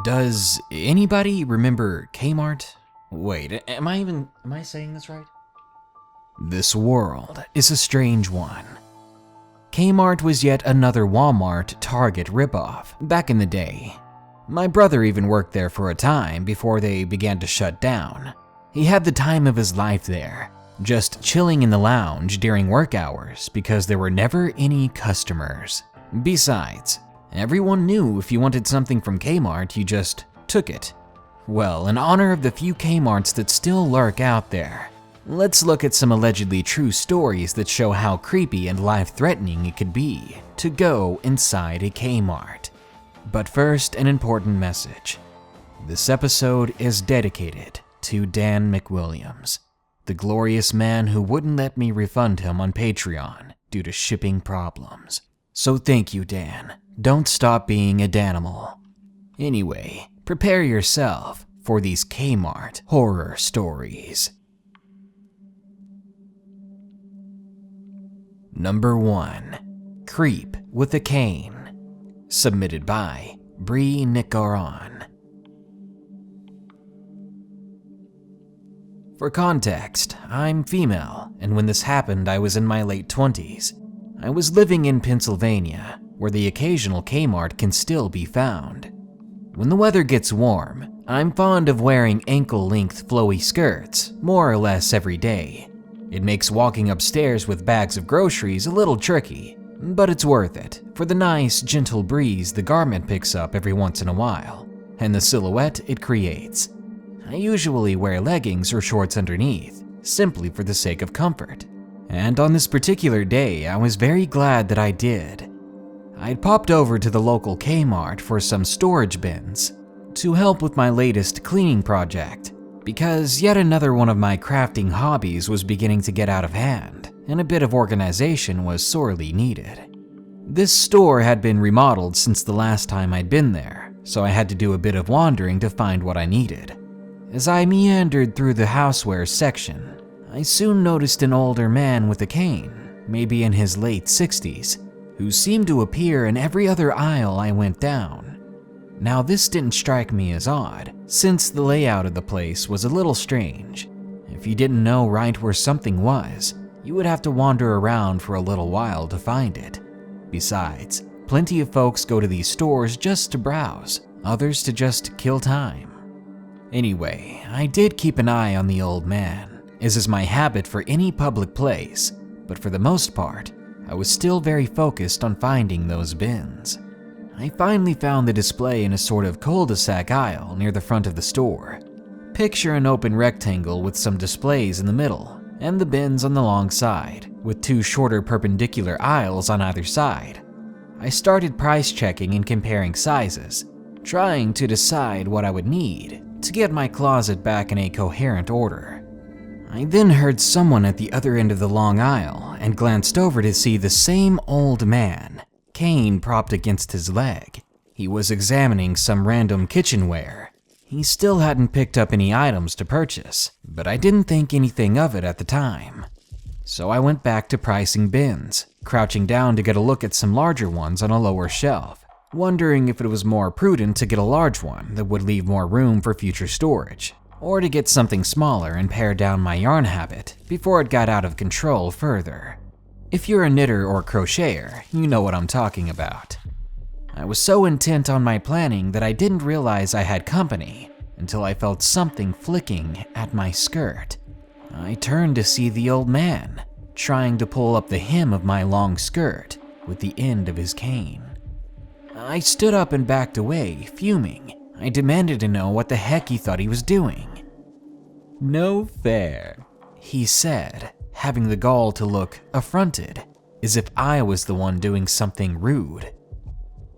Does anybody remember Kmart? Wait, am I saying this right? This world is a strange one. Kmart was yet another Walmart Target ripoff back in the day. My brother even worked there for a time before they began to shut down. He had the time of his life there, just chilling in the lounge during work hours because there were never any customers. Besides, everyone knew if you wanted something from Kmart, you just took it. Well, in honor of the few Kmarts that still lurk out there, let's look at some allegedly true stories that show how creepy and life-threatening it could be to go inside a Kmart. But first, an important message. This episode is dedicated to Dan McWilliams, the glorious man who wouldn't let me refund him on Patreon due to shipping problems. So thank you, Dan. Don't stop being a Danimal. Anyway, prepare yourself for these Kmart horror stories. Number 1. Creep with a Cane. Submitted by BREE NICARRAN. For context, I'm female, and when this happened, I was in my late 20s. I was living in Pennsylvania, where the occasional Kmart can still be found. When the weather gets warm, I'm fond of wearing ankle-length flowy skirts, more or less every day. It makes walking upstairs with bags of groceries a little tricky, but it's worth it for the nice, gentle breeze the garment picks up every once in a while, and the silhouette it creates. I usually wear leggings or shorts underneath, simply for the sake of comfort. And on this particular day, I was very glad that I did. I'd popped over to the local Kmart for some storage bins to help with my latest cleaning project, because yet another one of my crafting hobbies was beginning to get out of hand, and a bit of organization was sorely needed. This store had been remodeled since the last time I'd been there, so I had to do a bit of wandering to find what I needed. As I meandered through the housewares section, I soon noticed an older man with a cane, maybe in his late 60s, who seemed to appear in every other aisle I went down. Now this didn't strike me as odd, since the layout of the place was a little strange. If you didn't know right where something was, you would have to wander around for a little while to find it. Besides, plenty of folks go to these stores just to browse, others to just kill time. Anyway, I did keep an eye on the old man, as is my habit for any public place, but for the most part, I was still very focused on finding those bins. I finally found the display in a sort of cul-de-sac aisle near the front of the store. Picture an open rectangle with some displays in the middle, and the bins on the long side, with two shorter perpendicular aisles on either side. I started price checking and comparing sizes, trying to decide what I would need to get my closet back in a coherent order. I then heard someone at the other end of the long aisle and glanced over to see the same old man, cane propped against his leg. He was examining some random kitchenware. He still hadn't picked up any items to purchase, but I didn't think anything of it at the time. So I went back to pricing bins, crouching down to get a look at some larger ones on a lower shelf, wondering if it was more prudent to get a large one that would leave more room for future storage, or to get something smaller and pare down my yarn habit before it got out of control further. If you're a knitter or crocheter, you know what I'm talking about. I was so intent on my planning that I didn't realize I had company until I felt something flicking at my skirt. I turned to see the old man, trying to pull up the hem of my long skirt with the end of his cane. I stood up and backed away, fuming. I demanded to know what the heck he thought he was doing. "No fair," he said, having the gall to look affronted, as if I was the one doing something rude.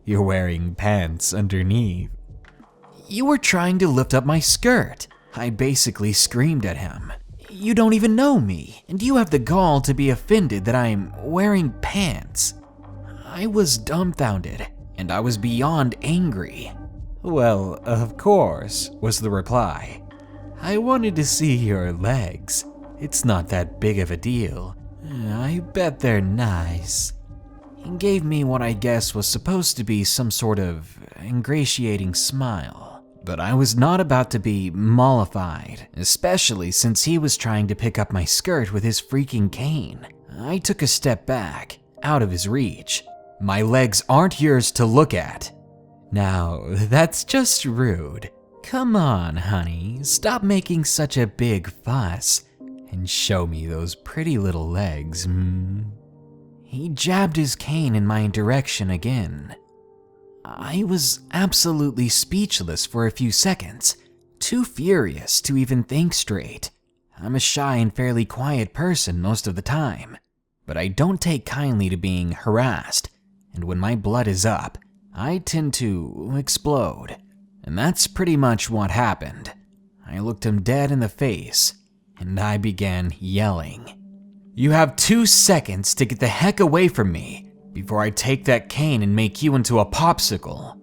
"You're wearing pants underneath." "You were trying to lift up my skirt," I basically screamed at him. "You don't even know me, and you have the gall to be offended that I'm wearing pants." I was dumbfounded, and I was beyond angry. "Well, of course," was the reply. "I wanted to see your legs. It's not that big of a deal. I bet they're nice." He gave me what I guess was supposed to be some sort of ingratiating smile. But I was not about to be mollified, especially since he was trying to pick up my skirt with his freaking cane. I took a step back, out of his reach. "My legs aren't yours to look at." "Now, that's just rude. Come on, honey, stop making such a big fuss and show me those pretty little legs." He jabbed his cane in my direction again. I was absolutely speechless for a few seconds, too furious to even think straight. I'm a shy and fairly quiet person most of the time, but I don't take kindly to being harassed, and when my blood is up, I tend to explode. And that's pretty much what happened. I looked him dead in the face, and I began yelling. "You have 2 seconds to get the heck away from me before I take that cane and make you into a popsicle."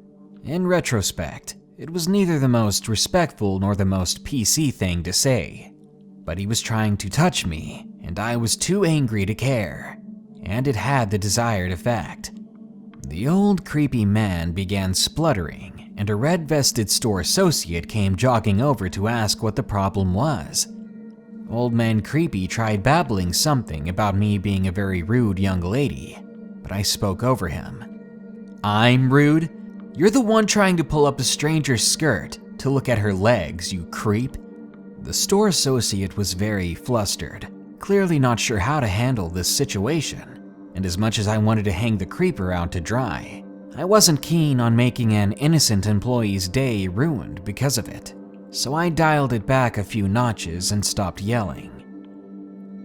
In retrospect, it was neither the most respectful nor the most PC thing to say, but he was trying to touch me, and I was too angry to care, and it had the desired effect. The old creepy man began spluttering, and a red-vested store associate came jogging over to ask what the problem was. Old Man Creepy tried babbling something about me being a very rude young lady, but I spoke over him. "I'm rude? You're the one trying to pull up a stranger's skirt to look at her legs, you creep." The store associate was very flustered, clearly not sure how to handle this situation, and as much as I wanted to hang the creeper out to dry, I wasn't keen on making an innocent employee's day ruined because of it, so I dialed it back a few notches and stopped yelling.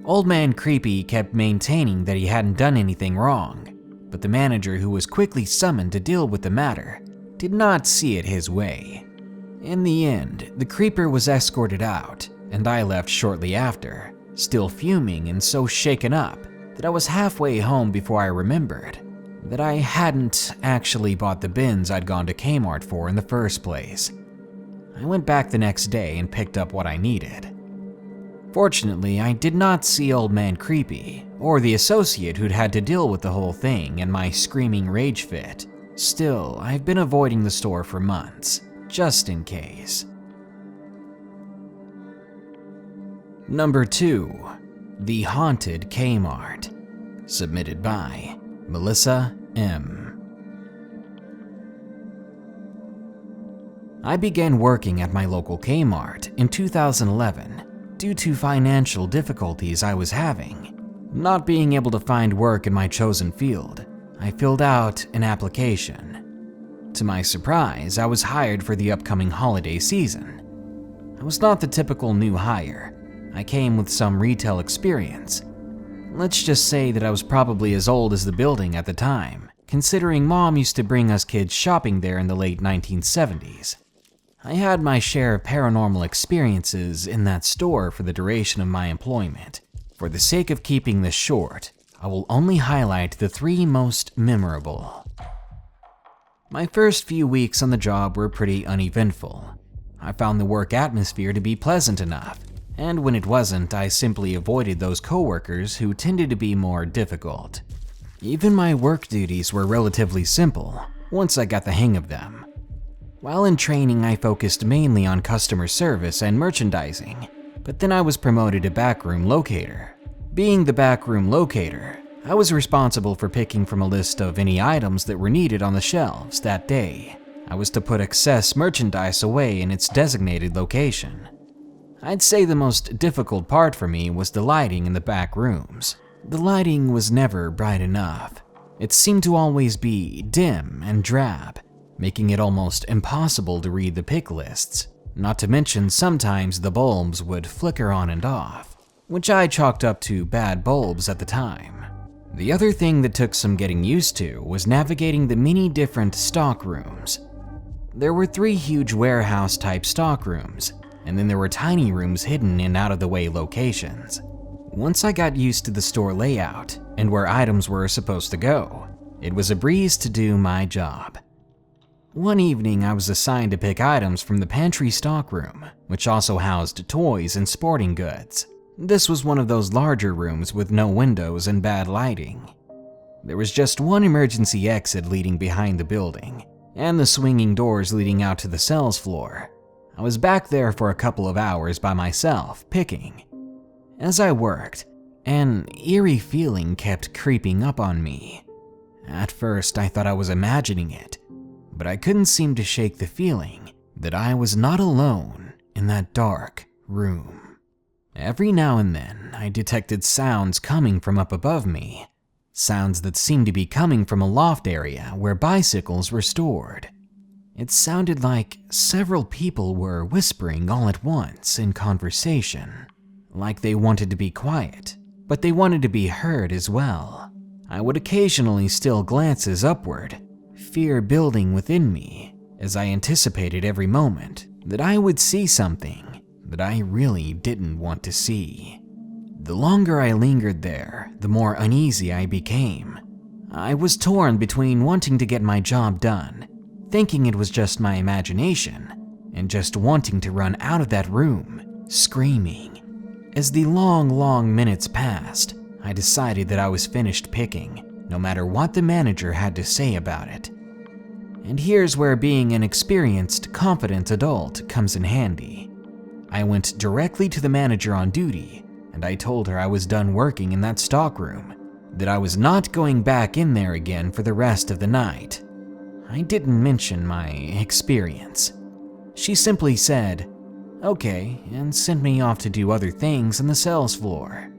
Old Man Creepy kept maintaining that he hadn't done anything wrong, but the manager, who was quickly summoned to deal with the matter, did not see it his way. In the end, the creeper was escorted out, and I left shortly after, still fuming and so shaken up that I was halfway home before I remembered that I hadn't actually bought the bins I'd gone to Kmart for in the first place. I went back the next day and picked up what I needed. Fortunately, I did not see Old Man Creepy, or the associate who'd had to deal with the whole thing and my screaming rage fit. Still, I've been avoiding the store for months, just in case. Number 2. The Haunted Kmart. Submitted by Melissa M. I began working at my local Kmart in 2011 due to financial difficulties I was having. Not being able to find work in my chosen field, I filled out an application. To my surprise, I was hired for the upcoming holiday season. I was not the typical new hire. I came with some retail experience. Let's just say that I was probably as old as the building at the time, considering Mom used to bring us kids shopping there in the late 1970s. I had my share of paranormal experiences in that store for the duration of my employment. For the sake of keeping this short, I will only highlight the 3 most memorable. My first few weeks on the job were pretty uneventful. I found the work atmosphere to be pleasant enough, and when it wasn't, I simply avoided those coworkers who tended to be more difficult. Even my work duties were relatively simple once I got the hang of them. While in training, I focused mainly on customer service and merchandising, but then I was promoted to backroom locator. Being the backroom locator, I was responsible for picking from a list of any items that were needed on the shelves that day. I was to put excess merchandise away in its designated location. I'd say the most difficult part for me was the lighting in the back rooms. The lighting was never bright enough. It seemed to always be dim and drab, making it almost impossible to read the pick lists. Not to mention, sometimes the bulbs would flicker on and off, which I chalked up to bad bulbs at the time. The other thing that took some getting used to was navigating the many different stock rooms. There were 3 huge warehouse-type stock rooms, and then there were tiny rooms hidden in out-of-the-way locations. Once I got used to the store layout and where items were supposed to go, it was a breeze to do my job. One evening, I was assigned to pick items from the pantry stockroom, which also housed toys and sporting goods. This was one of those larger rooms with no windows and bad lighting. There was just one emergency exit leading behind the building, and the swinging doors leading out to the sales floor. I was back there for a couple of hours by myself, picking. As I worked, an eerie feeling kept creeping up on me. At first, I thought I was imagining it, but I couldn't seem to shake the feeling that I was not alone in that dark room. Every now and then, I detected sounds coming from up above me, sounds that seemed to be coming from a loft area where bicycles were stored. It sounded like several people were whispering all at once in conversation, like they wanted to be quiet, but they wanted to be heard as well. I would occasionally steal glances upward, fear building within me as I anticipated every moment that I would see something that I really didn't want to see. The longer I lingered there, the more uneasy I became. I was torn between wanting to get my job done, thinking it was just my imagination, and just wanting to run out of that room, screaming. As the long minutes passed, I decided that I was finished picking, no matter what the manager had to say about it. And here's where being an experienced, confident adult comes in handy. I went directly to the manager on duty, and I told her I was done working in that stockroom, that I was not going back in there again for the rest of the night. I didn't mention my experience. She simply said, "Okay," and sent me off to do other things on the sales floor.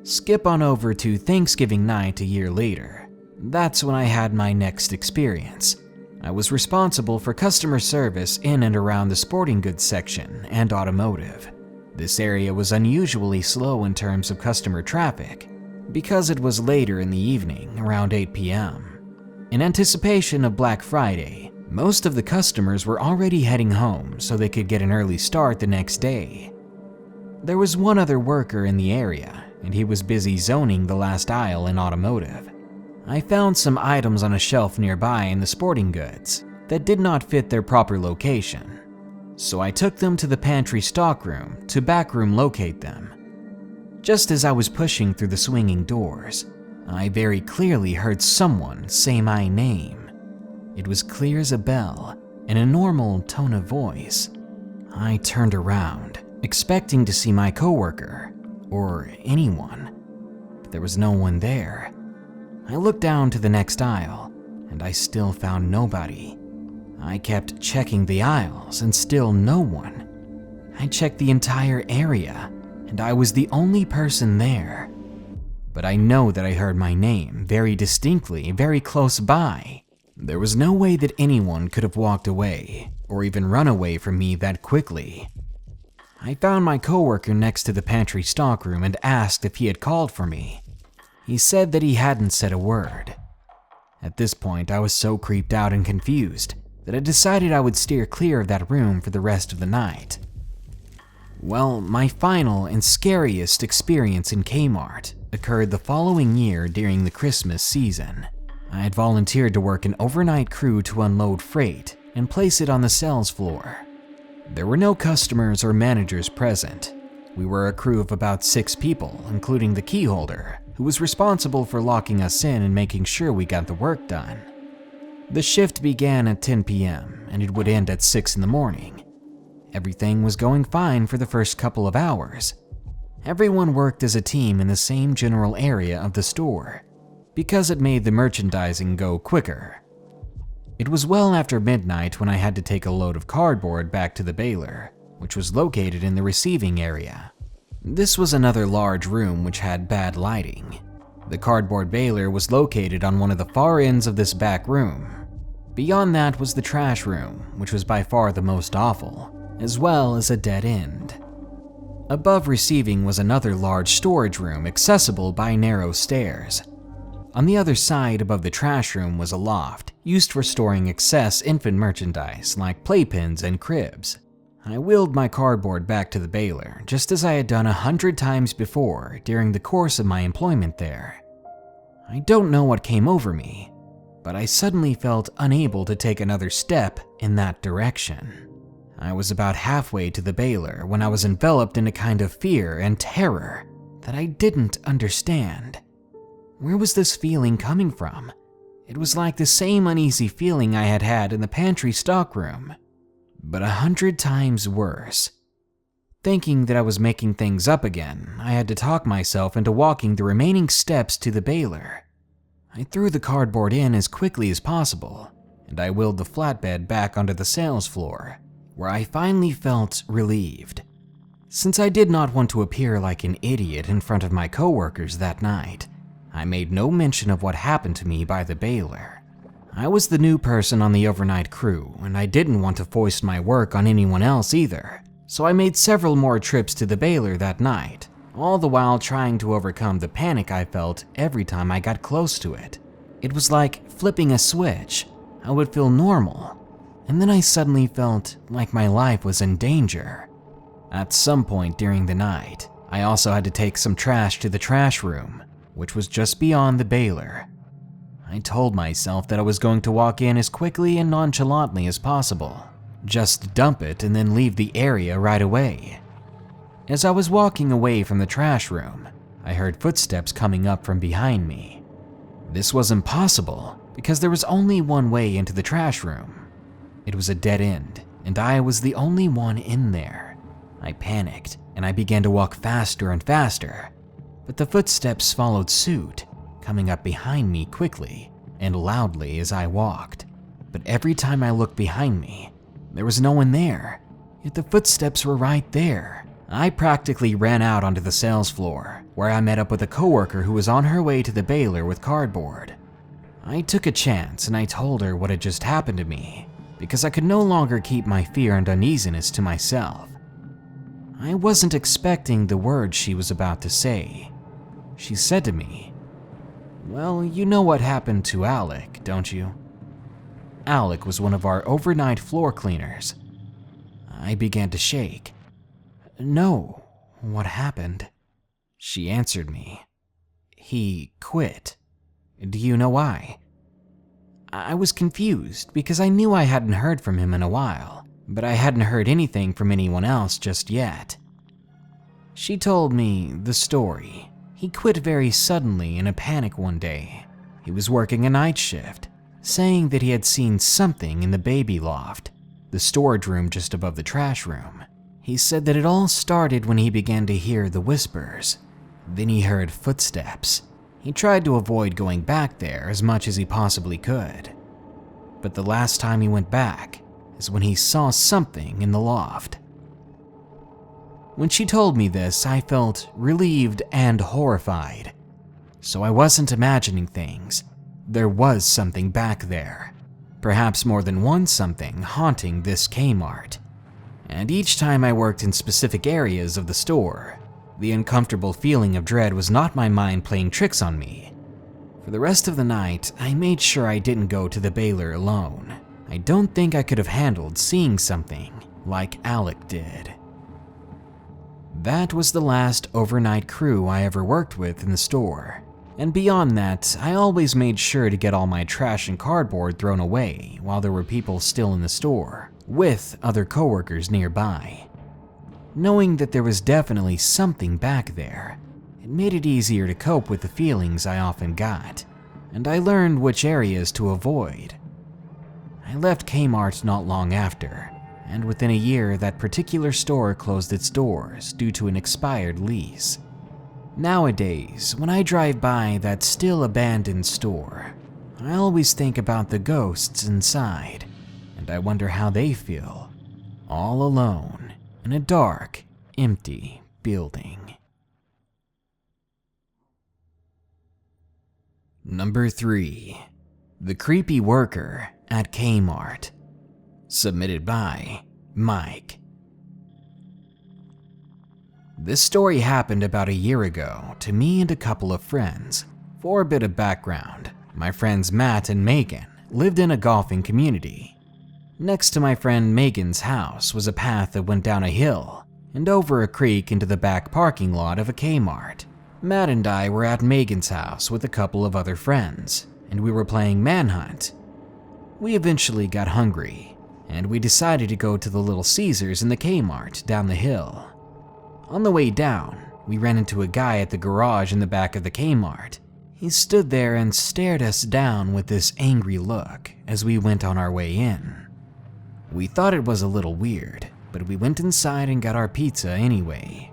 Skip on over to Thanksgiving night a year later. That's when I had my next experience. I was responsible for customer service in and around the sporting goods section and automotive. This area was unusually slow in terms of customer traffic because it was later in the evening, around 8 p.m. In anticipation of Black Friday, most of the customers were already heading home so they could get an early start the next day. There was one other worker in the area, and he was busy zoning the last aisle in automotive. I found some items on a shelf nearby in the sporting goods that did not fit their proper location, so I took them to the pantry stockroom to backroom locate them. Just as I was pushing through the swinging doors, I very clearly heard someone say my name. It was clear as a bell, in a normal tone of voice. I turned around, expecting to see my coworker, or anyone, but there was no one there. I looked down to the next aisle, and I still found nobody. I kept checking the aisles, and still no one. I checked the entire area, and I was the only person there. But I know that I heard my name very distinctly, very close by. There was no way that anyone could have walked away, or even run away from me that quickly. I found my coworker next to the pantry stockroom and asked if he had called for me. He said that he hadn't said a word. At this point, I was so creeped out and confused that I decided I would steer clear of that room for the rest of the night. Well, my final and scariest experience in Kmart occurred the following year during the Christmas season. I had volunteered to work an overnight crew to unload freight and place it on the sales floor. There were no customers or managers present. We were a crew of about 6 people, including the key holder, who was responsible for locking us in and making sure we got the work done. The shift began at 10 p.m. and it would end at 6 in the morning. Everything was going fine for the first couple of hours. Everyone worked as a team in the same general area of the store, because it made the merchandising go quicker. It was well after midnight when I had to take a load of cardboard back to the baler, which was located in the receiving area. This was another large room which had bad lighting. The cardboard baler was located on one of the far ends of this back room. Beyond that was the trash room, which was by far the most awful, as well as a dead end. Above receiving was another large storage room accessible by narrow stairs. On the other side above the trash room was a loft, used for storing excess infant merchandise like playpens and cribs. I wheeled my cardboard back to the baler, just as I had done 100 times before during the course of my employment there. I don't know what came over me, but I suddenly felt unable to take another step in that direction. I was about halfway to the baler when I was enveloped in a kind of fear and terror that I didn't understand. Where was this feeling coming from? It was like the same uneasy feeling I had had in the pantry stockroom. but 100 times worse. Thinking that I was making things up again, I had to talk myself into walking the remaining steps to the baler. I threw the cardboard in as quickly as possible, and I wheeled the flatbed back onto the sales floor, where I finally felt relieved. Since I did not want to appear like an idiot in front of my coworkers that night, I made no mention of what happened to me by the baler. I was the new person on the overnight crew, and I didn't want to foist my work on anyone else either, so I made several more trips to the baler that night, all the while trying to overcome the panic I felt every time I got close to it. It was like flipping a switch. I would feel normal, and then I suddenly felt like my life was in danger. At some point during the night, I also had to take some trash to the trash room, which was just beyond the baler. I told myself that I was going to walk in as quickly and nonchalantly as possible, just dump it and then leave the area right away. As I was walking away from the trash room, I heard footsteps coming up from behind me. This was impossible because there was only one way into the trash room. It was a dead end, and I was the only one in there. I panicked, and I began to walk faster and faster, but the footsteps followed suit, coming up behind me quickly and loudly as I walked. But every time I looked behind me, there was no one there, yet the footsteps were right there. I practically ran out onto the sales floor, where I met up with a coworker who was on her way to the baler with cardboard. I took a chance and I told her what had just happened to me, because I could no longer keep my fear and uneasiness to myself. I wasn't expecting the words she was about to say. She said to me, "Well, you know what happened to Alec, don't you?" Alec was one of our overnight floor cleaners. I began to shake. "No, what happened?" She answered me, "He quit. Do you know why?" I was confused because I knew I hadn't heard from him in a while, but I hadn't heard anything from anyone else just yet. She told me the story. He quit very suddenly in a panic one day. He was working a night shift, saying that he had seen something in the baby loft, the storage room just above the trash room. He said that it all started when he began to hear the whispers. Then he heard footsteps. He tried to avoid going back there as much as he possibly could. But the last time he went back is when he saw something in the loft. When she told me this, I felt relieved and horrified. So I wasn't imagining things. There was something back there. Perhaps more than one something haunting this Kmart. And each time I worked in specific areas of the store, the uncomfortable feeling of dread was not my mind playing tricks on me. For the rest of the night, I made sure I didn't go to the baler alone. I don't think I could have handled seeing something like Alec did. That was the last overnight crew I ever worked with in the store. And beyond that, I always made sure to get all my trash and cardboard thrown away while there were people still in the store, with other coworkers nearby. Knowing that there was definitely something back there, it made it easier to cope with the feelings I often got, and I learned which areas to avoid. I left Kmart not long after, and within a year that particular store closed its doors due to an expired lease. Nowadays, when I drive by that still abandoned store, I always think about the ghosts inside, and I wonder how they feel, all alone in a dark, empty building. Number 3. The Creepy Worker at Kmart. Submitted by Mike. This story happened about a year ago to me and a couple of friends. For a bit of background, my friends Matt and Megan lived in a golfing community. Next to my friend Megan's house was a path that went down a hill and over a creek into the back parking lot of a Kmart. Matt and I were at Megan's house with a couple of other friends, and we were playing manhunt. We eventually got hungry, and we decided to go to the Little Caesars in the Kmart down the hill. On the way down, we ran into a guy at the garage in the back of the Kmart. He stood there and stared us down with this angry look as we went on our way in. We thought it was a little weird, but we went inside and got our pizza anyway.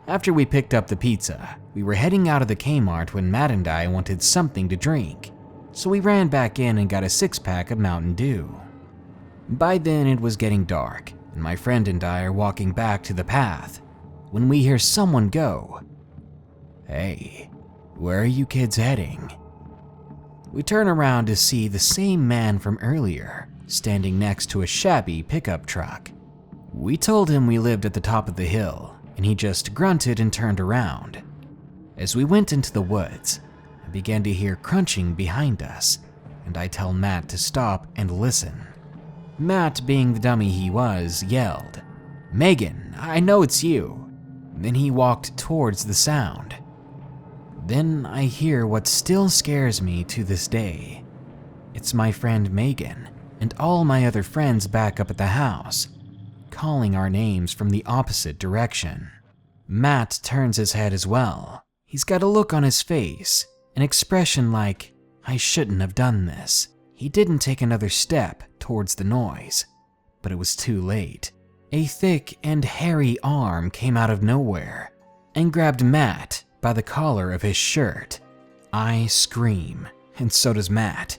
After we picked up the pizza, we were heading out of the Kmart when Matt and I wanted something to drink, so we ran back in and got a 6-pack of Mountain Dew. By then it was getting dark, and my friend and I are walking back to the path when we hear someone go, "Hey, where are you kids heading?" We turn around to see the same man from earlier standing next to a shabby pickup truck. We told him we lived at the top of the hill, and he just grunted and turned around. As we went into the woods, I began to hear crunching behind us, and I tell Matt to stop and listen. Matt, being the dummy he was, yelled, "Megan, I know it's you." Then he walked towards the sound. Then I hear what still scares me to this day. It's my friend Megan and all my other friends back up at the house, calling our names from the opposite direction. Matt turns his head as well. He's got a look on his face, an expression like, "I shouldn't have done this." He didn't take another step towards the noise, but it was too late. A thick and hairy arm came out of nowhere and grabbed Matt by the collar of his shirt. I scream, and so does Matt.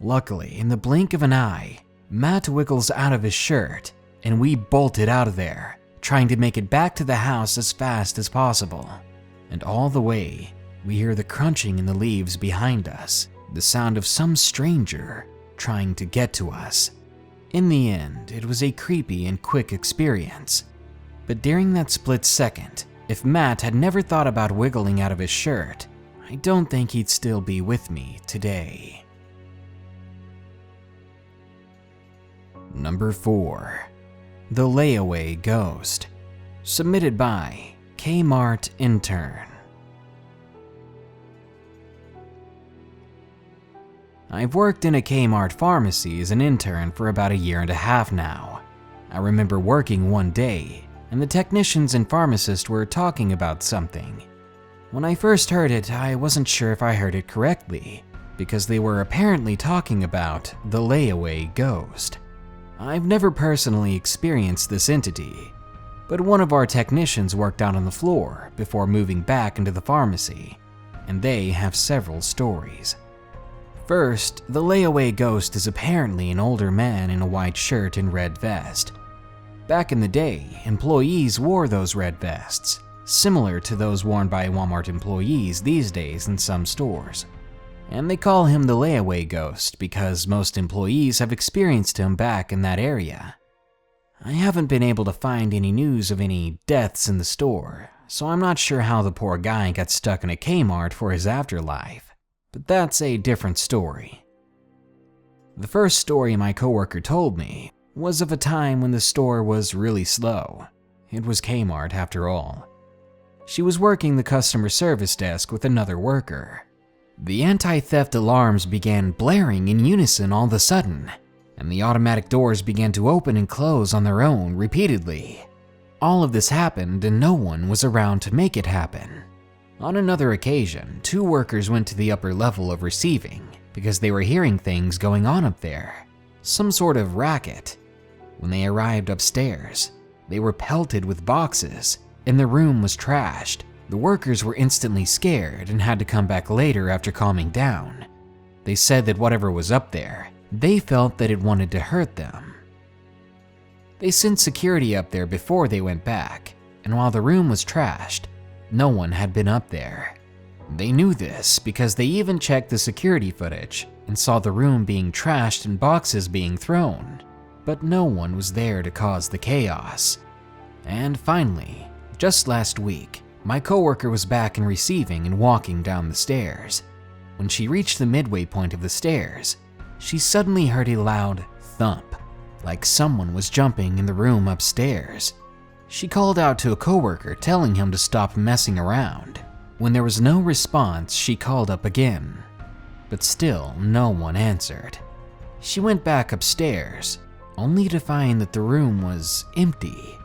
Luckily, in the blink of an eye, Matt wiggles out of his shirt, and we bolted out of there, trying to make it back to the house as fast as possible. And all the way, we hear the crunching in the leaves behind us, the sound of some stranger trying to get to us. In the end, it was a creepy and quick experience. But during that split second, if Matt had never thought about wiggling out of his shirt, I don't think he'd still be with me today. Number 4. The Layaway Ghost. Submitted by Kmart Intern. I've worked in a Kmart pharmacy as an intern for about a year and a half now. I remember working one day, and the technicians and pharmacist were talking about something. When I first heard it, I wasn't sure if I heard it correctly, because they were apparently talking about the layaway ghost. I've never personally experienced this entity, but one of our technicians worked out on the floor before moving back into the pharmacy, and they have several stories. First, the layaway ghost is apparently an older man in a white shirt and red vest. Back in the day, employees wore those red vests, similar to those worn by Walmart employees these days in some stores. And they call him the layaway ghost because most employees have experienced him back in that area. I haven't been able to find any news of any deaths in the store, so I'm not sure how the poor guy got stuck in a Kmart for his afterlife. But that's a different story. The first story my coworker told me was of a time when the store was really slow. It was Kmart after all. She was working the customer service desk with another worker. The anti-theft alarms began blaring in unison all of a sudden, and the automatic doors began to open and close on their own repeatedly. All of this happened and no one was around to make it happen. On another occasion, 2 workers went to the upper level of receiving because they were hearing things going on up there, some sort of racket. When they arrived upstairs, they were pelted with boxes and the room was trashed. The workers were instantly scared and had to come back later after calming down. They said that whatever was up there, they felt that it wanted to hurt them. They sent security up there before they went back, and while the room was trashed, no one had been up there. They knew this because they even checked the security footage and saw the room being trashed and boxes being thrown, but no one was there to cause the chaos. And finally, just last week, my coworker was back in receiving and walking down the stairs. When she reached the midway point of the stairs, she suddenly heard a loud thump, like someone was jumping in the room upstairs. She called out to a coworker telling him to stop messing around. When there was no response, she called up again, but still no one answered. She went back upstairs, only to find that the room was empty.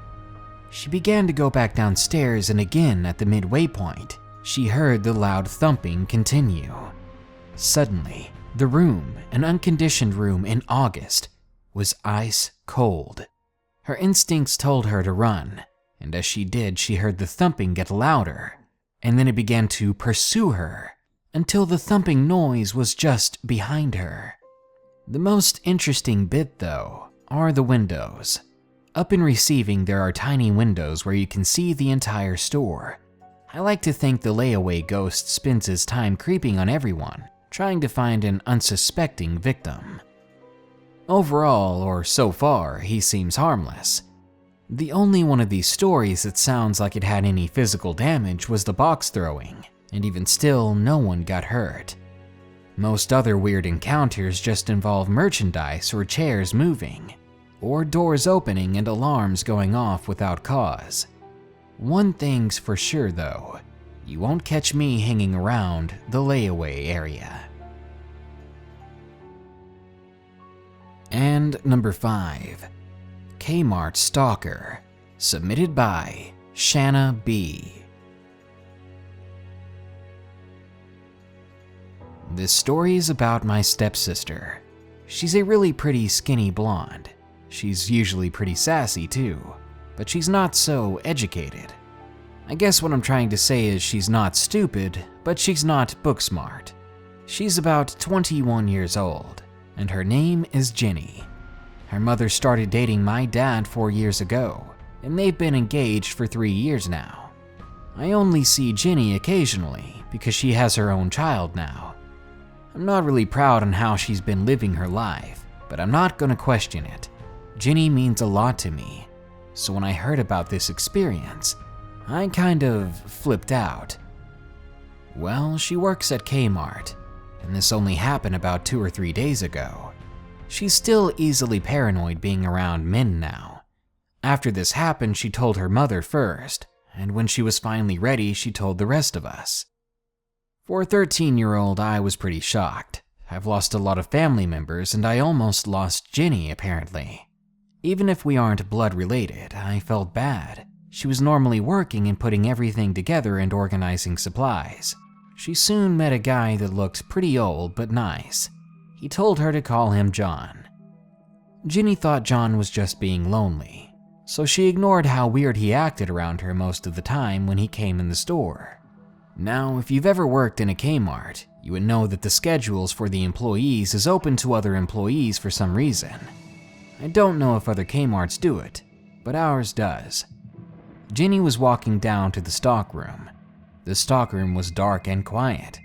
She began to go back downstairs, and again at the midway point, she heard the loud thumping continue. Suddenly, the room, an unconditioned room in August, was ice cold. Her instincts told her to run, and as she did, she heard the thumping get louder, and then it began to pursue her until the thumping noise was just behind her. The most interesting bit, though, are the windows. Up in receiving, there are tiny windows where you can see the entire store. I like to think the layaway ghost spends his time creeping on everyone, trying to find an unsuspecting victim. Overall, or so far, he seems harmless. The only one of these stories that sounds like it had any physical damage was the box throwing, and even still, no one got hurt. Most other weird encounters just involve merchandise or chairs moving, or doors opening and alarms going off without cause. One thing's for sure though, you won't catch me hanging around the layaway area. And number 5, Kmart Stalker, submitted by SHANNA B. This story is about my stepsister. She's a really pretty skinny blonde. She's usually pretty sassy too, but she's not so educated. I guess what I'm trying to say is she's not stupid, but she's not book smart. She's about 21 years old, and her name is Jenny. Her mother started dating my dad 4 years ago, and they've been engaged for 3 years now. I only see Jenny occasionally because she has her own child now. I'm not really proud on how she's been living her life, but I'm not gonna question it. Jenny means a lot to me, so when I heard about this experience, I kind of flipped out. Well, she works at Kmart, and this only happened about 2 or 3 days ago. She's still easily paranoid being around men now. After this happened, she told her mother first, and when she was finally ready, she told the rest of us. For a 13-year-old, I was pretty shocked. I've lost a lot of family members, and I almost lost Jenny, apparently. Even if we aren't blood related, I felt bad. She was normally working and putting everything together and organizing supplies. She soon met a guy that looked pretty old but nice. He told her to call him John. Jenny thought John was just being lonely, so she ignored how weird he acted around her most of the time when he came in the store. Now, if you've ever worked in a Kmart, you would know that the schedules for the employees is open to other employees for some reason. I don't know if other Kmarts do it, but ours does. Jenny was walking down to the stockroom. The stockroom was dark and quiet.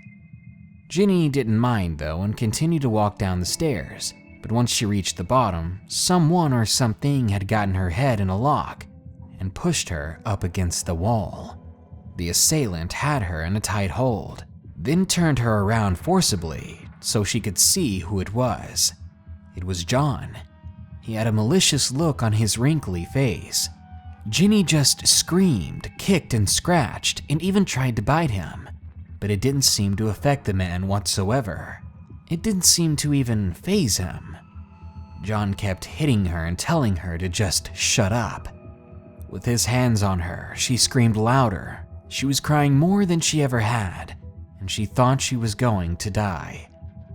Jenny didn't mind though and continued to walk down the stairs, but once she reached the bottom, someone or something had gotten her head in a lock and pushed her up against the wall. The assailant had her in a tight hold, then turned her around forcibly so she could see who it was. It was John. He had a malicious look on his wrinkly face. Jenny just screamed, kicked and scratched, and even tried to bite him, but it didn't seem to affect the man whatsoever. It didn't seem to even faze him. John kept hitting her and telling her to just shut up. With his hands on her, she screamed louder. She was crying more than she ever had, and she thought she was going to die.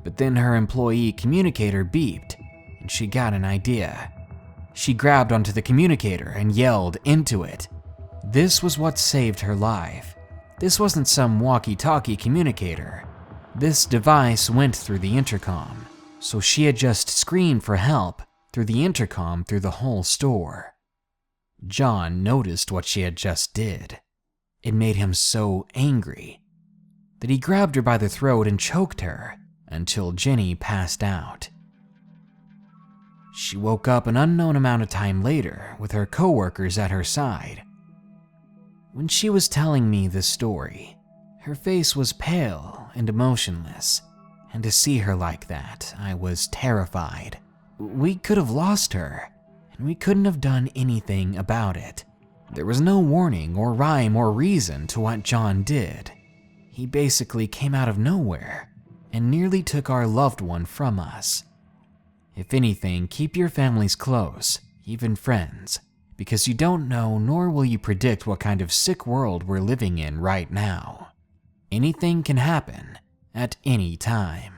But then her employee communicator beeped, and she got an idea. She grabbed onto the communicator and yelled into it. This was what saved her life. This wasn't some walkie-talkie communicator. This device went through the intercom, so she had just screamed for help through the intercom through the whole store. John noticed what she had just did. It made him so angry that he grabbed her by the throat and choked her until Jenny passed out. She woke up an unknown amount of time later with her coworkers at her side. When she was telling me this story, her face was pale and emotionless, and to see her like that, I was terrified. We could have lost her, and we couldn't have done anything about it. There was no warning or rhyme or reason to what John did. He basically came out of nowhere and nearly took our loved one from us. If anything, keep your families close, even friends, because you don't know nor will you predict what kind of sick world we're living in right now. Anything can happen at any time.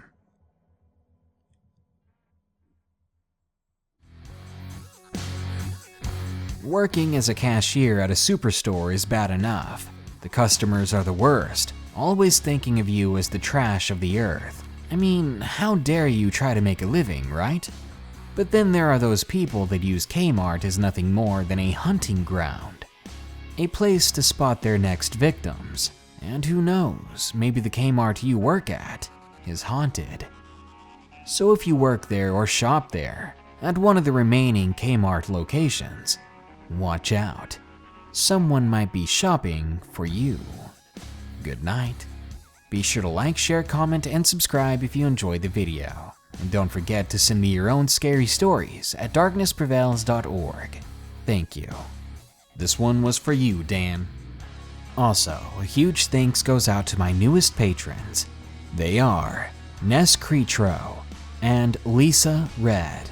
Working as a cashier at a superstore is bad enough. The customers are the worst, always thinking of you as the trash of the earth. I mean, how dare you try to make a living, right? But then there are those people that use Kmart as nothing more than a hunting ground, a place to spot their next victims. And who knows, maybe the Kmart you work at is haunted. So if you work there or shop there, at one of the remaining Kmart locations, watch out. Someone might be shopping for you. Good night. Be sure to like, share, comment, and subscribe if you enjoyed the video. And don't forget to send me your own scary stories at darknessprevails.org. Thank you. This one was for you, Dan. Also, a huge thanks goes out to my newest patrons. They are Ness Cretro and Lisa Red.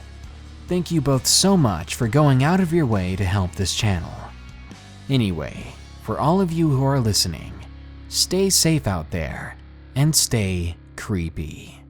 Thank you both so much for going out of your way to help this channel. Anyway, for all of you who are listening, stay safe out there and stay creepy.